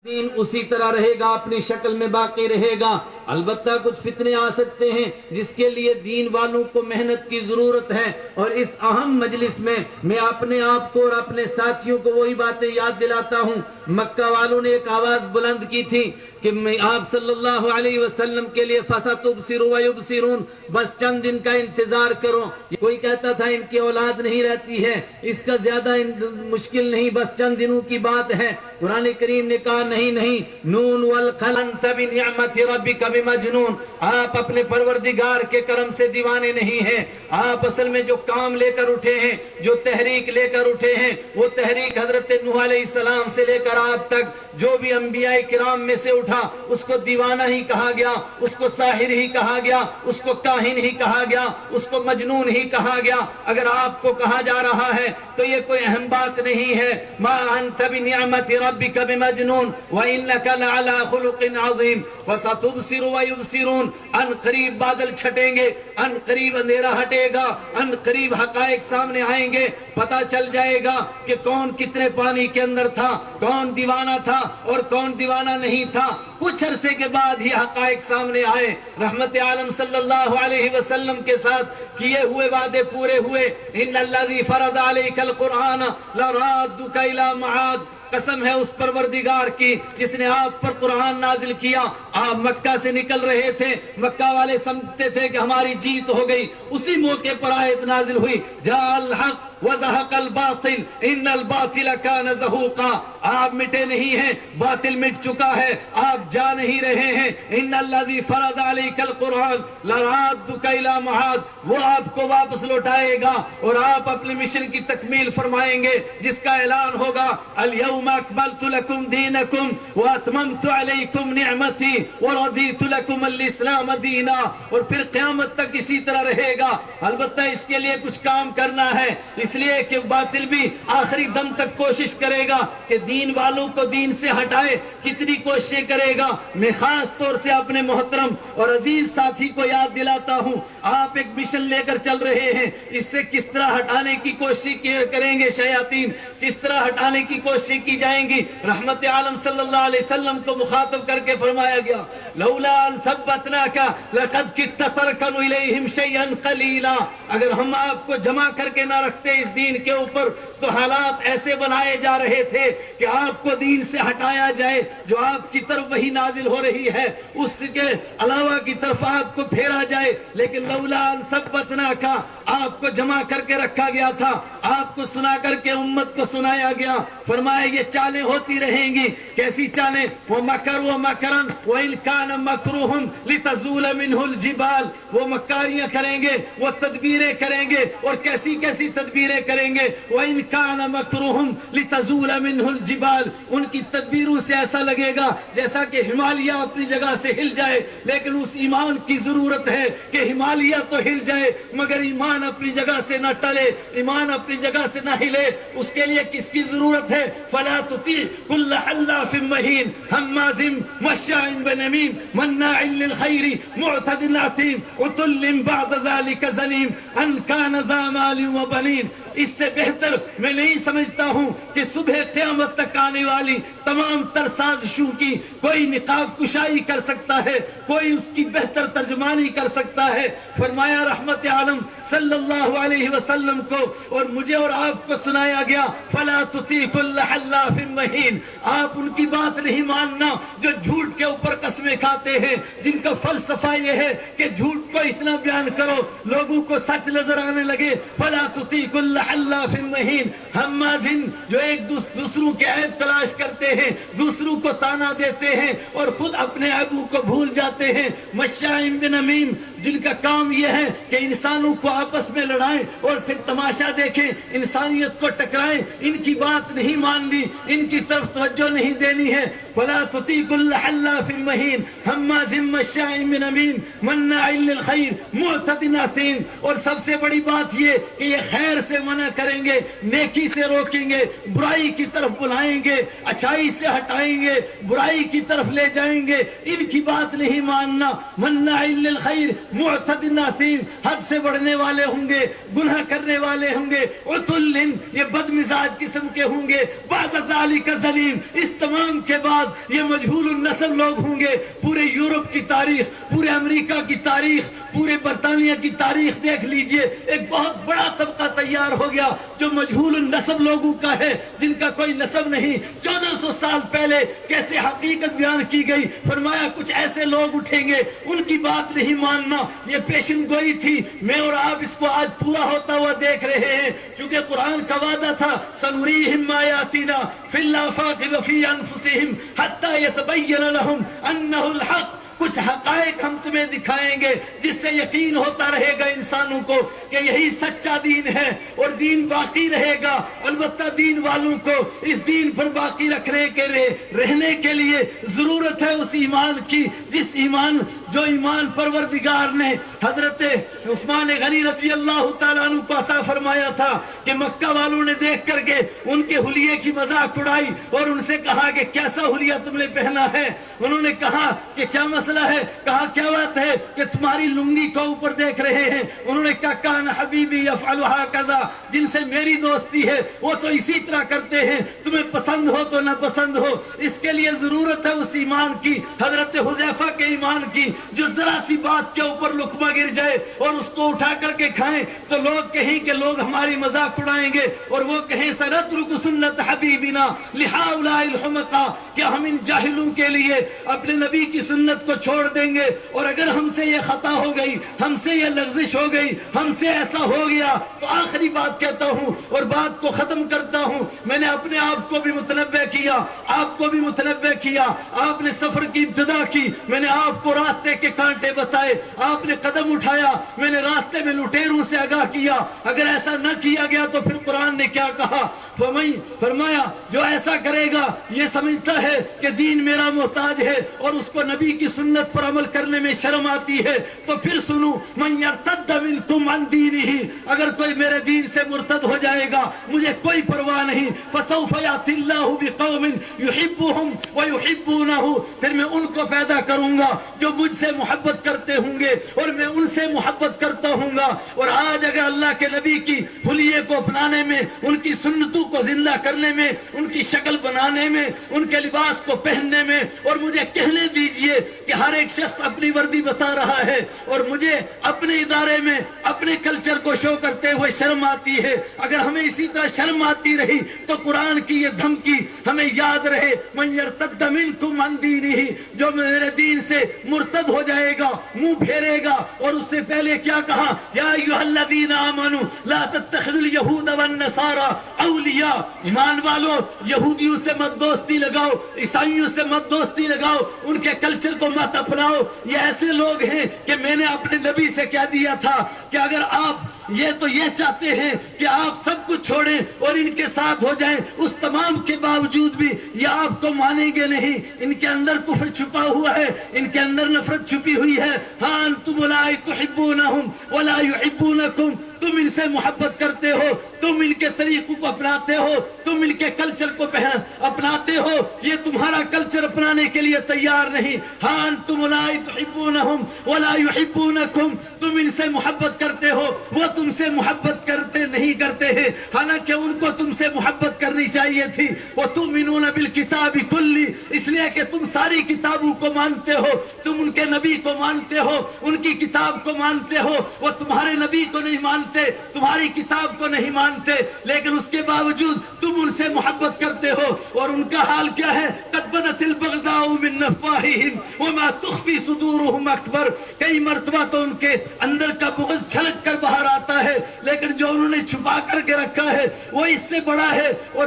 دین اسی طرح رہے گا، اپنی شکل میں باقی رہے گا۔ البتہ کچھ فتنے آ سکتے ہیں جس کے لیے دین والوں کو محنت کی ضرورت ہے، اور اس اہم مجلس میں میں اپنے آپ کو اور اپنے ساتھیوں کو وہی باتیں یاد دلاتا ہوں۔ مکہ والوں نے ایک آواز بلند کی تھی کہ میں آپ صلی اللہ علیہ وسلم کے لیے فَسَتُبْصِرُ وَيُبْصِرُونَ، بس چند دن کا انتظار کرو۔ کوئی کہتا تھا ان کی اولاد نہیں رہتی ہے، اس کا زیادہ مشکل نہیں، بس چند دنوں کی بات ہے۔ قرآن کریم نے کہا نہیں، نون والقلم انت بنعمت ربک بمجنون، آپ اپنے پروردگار کے کرم سے دیوانے نہیں ہیں۔ آپ اصل میں جو کام لے کر اٹھے ہیں، جو تحریک لے کر اٹھے ہیں، وہ تحریک حضرت نوح علیہ السلام سے لے کر آپ تک جو بھی انبیاء کرام میں سے اٹھا، اس کو دیوانہ ہی کہا گیا، اس کو ساحر ہی کہا گیا، اس کو کاہن ہی کہا گیا، اس کو مجنون ہی کہا گیا۔ اگر آپ کو کہا جا رہا ہے تو یہ کوئی اہم بات نہیں ہے۔ ما انت بنعمت ربک بمجنون وَإِنَّكَ لَعَلَىٰ خُلُقٍ عَظِيمٍ فَسَتُبْصِرُ وَيُبْصِرُونَ، ان قریب بادل چھٹیں گے، ان قریب اندھیرا ہٹے گا، ان قریب حقائق سامنے آئیں گے، پتہ چل جائے گا کہ کون کتنے پانی کے اندر تھا، کون دیوانہ تھا اور کون دیوانہ نہیں تھا۔ کچھ عرصے کے بعد ہی حقائق سامنے آئے۔ رحمت عالم صلی اللہ علیہ وسلم کے ساتھ کیے ہوئے وعدے پورے ہوئے۔ ان الذی فرض علیک القرآن لرادک الی معاد، قسم ہے اس پروردگار کی جس نے آپ پر قرآن نازل کیا۔ آپ مکہ سے نکل رہے تھے، مکہ والے سمجھتے تھے کہ ہماری جیت ہو گئی، اسی موقع پر آیت نازل ہوئی، جاء الحق وزہق الباطل ان الباطل کان زہوقا، آپ مٹے نہیں ہیں، باطل مٹ چکا ہے، آپ جا نہیں رہے ہیں۔ ان الذی فرض علیک القرآن لرادک الی معاد، وہ آپ کو واپس لوٹائے گا اور آپ اپنے مشن کی تکمیل فرمائیں گے، جس کا اعلان ہوگا الیوم اکملت لکم دینکم واتممت علیکم نعمتی ورضیت لکم الاسلام دینا، اور پھر قیامت تک اسی طرح رہے گا۔ البتہ اس کے لیے کچھ کام کرنا ہے، اس لیے کہ باطل بھی آخری دم تک کوشش کرے گا کہ دین والوں کو دین سے ہٹائے۔ کتنی کوششیں کرے گا؟ میں خاص طور سے اپنے محترم اور عزیز ساتھی کو یاد دلاتا ہوں، آپ ایک مشن لے کر چل رہے ہیں، اس سے کس طرح ہٹانے کی کوشش کریں گے شیاطین، کس طرح ہٹانے کی کوشش کی جائیں گی۔ رحمت عالم صلی اللہ علیہ وسلم کو مخاطب کر کے فرمایا گیا لولا ان ثبتناک لقد کدت ترکن الیہم شیئا قلیلا، اگر ہم آپ کو جمع کر کے نہ رکھتے اس دین کے اوپر تو حالات ایسے بنائے جا رہے تھے کہ آپ کو دین سے ہٹایا جائے، جو آپ کی طرف وہی نازل ہو رہی ہے اس کے علاوہ کی طرف آپ کو پھیرا جائے۔ لیکن لولا ان ثبتناک، آپ کو جمع کر کے رکھا گیا تھا، آپ کو سنا کر کے امت کو سنایا گیا۔ فرمایا یہ چالیں ہوتی رہیں گی۔ کیسی چالیں؟ وَمَكَرُوا مَكْرًا وَإِنْ كَانَ مَكْرُهُمْ لِتَزُولَ مِنْهُ الْجِبَالُ، وہ مکاریاں کریں گے، وہ تدبیریں کریں گے، اور کیسی کیسی تدبیریں کریں گے۔ وَإِنْ كَانَ مَكْرُهُمْ لِتَزُولَ مِنْهُ الْجِبَالُ، ان کی تدبیروں سے ایسا لگے گا جیسا کہ ہمالیہ اپنی جگہ سے ہل جائے، لیکن اس ایمان کی ضرورت ہے کہ ہمالیہ تو ہل جائے مگر ایمان اپنی جگہ سے نہ ٹلے، ایمان اپنی جگہ سے نہ ہلے۔ اس کے لیے کس کی ضرورت ہے؟ فَلَا تُطِيعْ كُلَّ حَلَّافٍ مَّهِينٍ هَمَّازٍ مَّشَّاءٍ بِنَمِيمٍ مَّنَّاعٍ لِّلْخَيْرِ مُعْتَدٍ أَثِيمٍ عُتُلٍّ بَعْدَ ذَلِكَ زَنِيمٍ أَن كَانَ ذَا مَالٍ وَبَنِينَ۔ اس سے بہتر میں نہیں سمجھتا ہوں کہ صبح قیامت تک آنے والی تمام تر سازشوں کی کوئی نقاب کشائی کر سکتا ہے، کوئی اس کی بہتر ترجمانی کر سکتا ہے۔ فرمایا رحمت عالم صلی اللہ علیہ وسلم کو اور مجھے اور آپ کو سنایا گیا فَلَا تُطِيعْ كُلَّ حَلَّافٍ مَّهِينٍ، آپ ان کی بات نہیں ماننا جو جھوٹ کے اوپر قسمیں کھاتے ہیں، جن کا فلسفہ یہ ہے کہ جھوٹ کو اتنا بیان کرو لوگوں کو سچ نظر آنے لگے۔ فَلَا تُطِيعْ كُلَّ حَلَّافٍ مَّهِينٍ ہَمَّازٍ، جو ایک دوسروں کے عیب تلاش کرتے ہیں، دوسروں کو تانا دیتے ہیں اور خود اپنے عیبوں کو بھول جاتے ہیں۔ مشاء بنمیم، جن کا کام یہ ہے کہ انسانوں کو آپس میں لڑائیں اور پھر تماشا دیکھیں، انسانیت کو ٹکرائیں، ان کی بات نہیں ماننی، ان کی طرف توجہ نہیں دینی ہے۔ فَلَا تُطِيعْ كُلَّ حَلَّافٍ مَّهِينٍ هَمَّازٍ مَّشَّاءٍ بِنَمِيمٍ مَّنَّاعٍ لِّلْخَيْرِ مُعْتَدٍ أَثِيمٍ، اور سب سے بڑی بات یہ کہ یہ خیر سے منع کریں گے، نیکی سے روکیں گے، برائی کی طرف بلائیں گے، اچھائی سے ہٹائیں گے، برائی کی طرف لے جائیں گے، ان کی بات نہیں ماننا۔ مناع للخیر معتد اثیم، حد سے بڑھنے والے ہوں گے، گناہ کرنے والے ہوں گے، عتل، یہ بد مزاج قسم کے ہوں گے، بعد ذالک زنیم، اس تمام کے بعد بعد یہ مجہول النسب لوگ ہوں گے. پورے یورپ کی تاریخ، پورے امریکہ کی تاریخ، پورے برطانیہ کی تاریخ دیکھ لیجئے، ایک بہت بڑا طبقہ تیار ہو گیا جو مجہول النسب لوگوں کا ہے، جن کا کوئی نسب نہیں. 1400 سال پہلے کیسے حقیقت بیان کی گئی. فرمایا کچھ ایسے لوگ اٹھیں گے، ان کی بات نہیں ماننا. یہ پیشن گوئی تھی، میں اور آپ اس کو آج پورا ہوتا ہوا دیکھ رہے ہیں. چونکہ قرآن کا وعدہ تھا سنریہم آیاتنا فی الآفاق وفی انفسہم حتی یتبین لہم انہ الحق. کچھ حقائق ہم تمہیں دکھائیں گے جس سے یقین ہوتا رہے گا انسانوں کو کہ یہی سچا دین ہے اور دین باقی رہے گا. البتہ دین والوں کو اس دین پر باقی رہنے کے لیے ضرورت ہے اس ایمان کی جو ایمان پروردگار نے حضرت عثمان غنی رضی اللہ تعالیٰ عنہ کو عطا فرمایا تھا کہ مکہ والوں نے دیکھ کر کے ان کے حلیے کی مذاق اڑائی اور ان سے کہا کہ کیسا حلیہ تم نے پہنا ہے. انہوں نے کہا کہ کیا مسئلہ ہے؟ کہا کیا بات ہے کہ تمہاری لنگی کو اوپر دیکھ رہے ہیں. انہوں نے کہا کان حبیبی یفعل ہکذا، جن سے میری دوستی ہے وہ تو اسی طرح کرتے ہیں، تمہیں پسند ہو تو نہ پسند ہو. اس کے لیے ضرورت ہے اس ایمان کی، حضرت حذیفہ کے ایمان کی، جو ذرا سی بات کے اوپر لقمہ گر جائے اور اس کو اٹھا کر کے کھائیں تو لوگ کہیں کہ لوگ ہماری مذاق اڑائیں گے، اور وہ کہیں سنترک سنت حبیبنا لہؤلاء الحمقاء، کہ ہم ان جاہلوں کے لیے اپنے نبی کی سنت کو چھوڑ دیں گے. اور اگر ہم سے یہ خطا ہو گئی، ہم سے یہ لغزش ہو گئی، ہم سے ایسا ہو گیا، تو آخری بات کہتا ہوں اور بات کو ختم کرتا ہوں. میں نے اپنے آپ کو بھی متنبہ کیا، آپ کو بھی متنبہ کیا. آپ نے سفر کی ابتدا کی، میں نے آپ کو راستے کے کانٹے بتائے. آپ نے قدم اٹھایا، میں نے راستے میں لٹیروں سے آگاہ کیا. اگر ایسا نہ کیا گیا تو پھر قرآن نے کیا کہا؟ فرمایا جو ایسا کرے گا یہ سمجھتا ہے کہ دین میرا محتاج ہے اور اس کو نبی کی سنت پر عمل کرنے میں شرم آتی ہے. تو پھر سنو، من یرتد منکم عن دینہ، اگر کوئی میرے دین سے مرتد ہو جائے گا مجھے کوئی پرواہ نہیں. فسوف یأتی اللہ بقوم یحبهم ویحبونہ، پھر میں ان کو پیدا کروں گا جو مجھ سے محبت کرتے ہوں گے اور میں ان سے محبت کرتا ہوں گا. اور آج اگر اللہ کے نبی کی حلیے کو اپنانے میں، ان کی سنتوں کو زندہ کرنے میں، ان کی شکل بنانے میں، ان کے لباس کو پہننے میں، اور مجھے کہنے دیجئے کہ ہر ایک شخص اپنی وردی بتا رہا ہے اور مجھے اپنے ادارے میں اپنے کلچر کو شو کرتے ہوئے شرم آتی ہے. اگر ہمیں اسی طرح شرم آتی رہی تو قرآن کی یہ دھمکی ہمیں یاد رہے، من یرتد منکم عن دینہ، جو میرے دین سے مرتد ہو جائے گا، منہ پھیرے گا. اور اس سے پہلے کیا کہا؟ یا ایھا الذین آمنوا لا تتخذوا اليہود والنصارى اولیاء، ایمان والو یہودیوں سے مت دوستی لگاؤ، عیسائیوں سے مت دوستی لگاؤ، ان کے کلچر کو مت اپناؤ. یہ ایسے لوگ ہیں کہ میں نے اپنے نبی سے کہہ دیا تھا کہ اگر آپ یہ چاہتے ہیں کہ آپ سب کچھ چھوڑیں اور ان کے ساتھ ہو جائیں، اس تمام کے باوجود بھی یہ آپ کو مانیں گے نہیں. ان کے اندر کفر چھپا ہوا ہے، ان کے اندر نفرت چھپی ہوئی ہے. ہاں انتم اولئک تحبونہم ولا یحبونکم، تم ان سے محبت کرتے ہو، تم ان کے طریقوں کو اپناتے ہو، تم ان کے کلچر کو اپناتے ہو، یہ تمہارا کلچر اپنانے کے لیے تیار نہیں. ہاں انتم اولئک تحبونہم ولا یحبونکم، تم ان سے محبت کرتے ہو، وہ تم سے محبت نہیں کرتے ہیں، حالانکہ ان کو تم سے محبت کرنی چاہیے تھی. وتؤمنون بالکتاب کلی، اس لیے کہ تم ساری کتابوں کو مانتے ہو، تم ان کے نبی کو مانتے ہو، ان کی کتاب کو مانتے ہو. وہ تمہارے نبی کو نہیں مانتے، تمہاری کتاب کو نہیں مانتے، لیکن اس کے باوجود تم ان سے محبت کرتے ہو. اور ان کا حال کیا ہے؟ قد بدت البغضاء من افواہہم وما تخفی صدورہم اکبر. کئی مرتبہ تو ان کے اندر کا بغض چھلک کر باہر آتا ہے، لیکن جو انہوں نے چھپا کر کے رکھا ہے وہ اس سے بڑا ہے. اور